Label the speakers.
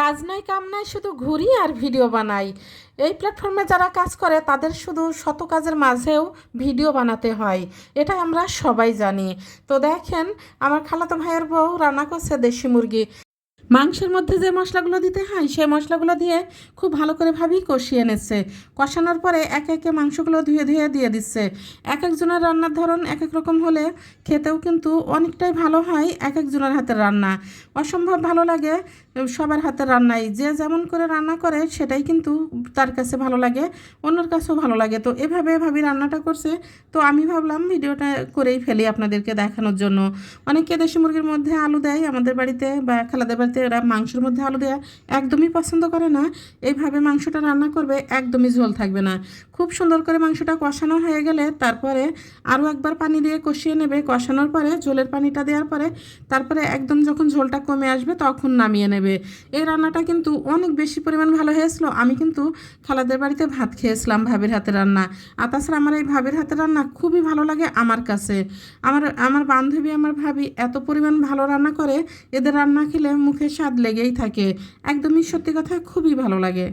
Speaker 1: কাজ নাই কাম নাই শুধু ঘুরি আর ভিডিও বানাই। এই প্ল্যাটফর্মে যারা কাজ করে তাদের শুধু শত কাজের মাঝেও ভিডিও বানাতে হয়, এটা আমরা সবাই জানি। তো দেখেন, আমার খালাতো ভাইয়ের বউ রান্না করছে দেশি মুরগি। মাংসের মধ্যে যে মশলাগুলো দিতে হয় সেই মশলাগুলো দিয়ে খুব ভালো করে ভাবেই কষিয়ে নিচ্ছে। কষানোর পরে একে একে মাংসগুলো ধুয়ে ধুয়ে দিয়ে দিচ্ছে। এক একজনের রান্নার ধরন এক এক রকম হলে খেতেও কিন্তু অনেকটাই ভালো হয়। এক একজনের হাতের রান্না অসম্ভব ভালো লাগে। সবার হাতের রান্নাই যে যেমন করে রান্না করে সেটাই কিন্তু তার কাছে ভালো লাগে, অন্যের কাছেও ভালো লাগে। তো এভাবে ভাবি রান্নাটা করছে। তো আমি ভাবলাম ভিডিওটা করেই ফেলি আপনাদেরকে দেখানোর জন্য। অনেকে দেশি মুরগির মধ্যে আলু দেয়, আমাদের বাড়িতে বা খালাদের বাড়িতে ওরা মাংসের মধ্যে আলু দেওয়া একদমই পছন্দ করে না। এইভাবে মাংসটা রান্না করবে, একদমই ঝোল থাকবে না। খুব সুন্দর করে মাংসটা কষানো হয়ে গেলে তারপরে আরও একবার পানি দিয়ে কষিয়ে নেবে। কষানোর পরে ঝোলের পানিটা দেওয়ার পরে তারপরে একদম যখন ঝোলটা কমে আসবে তখন নামিয়ে নেবে। এই রান্নাটা কিন্তু অনেক বেশি পরিমাণ ভালো হয়েছিল। আমি কিন্তু খালাদের বাড়িতে ভাত খেয়েছিলাম ভাবির হাতের রান্না। আর তাছাড়া আমার এই ভাবির হাতের রান্না খুবই ভালো লাগে আমার কাছে। আমার আমার বান্ধবী, আমার ভাবি এত পরিমাণ ভালো রান্না করে, এদের রান্না খেলে মুখে স্বাদ লেগেই থাকে। একদমই সত্যি কথা, খুবই ভালো লাগে।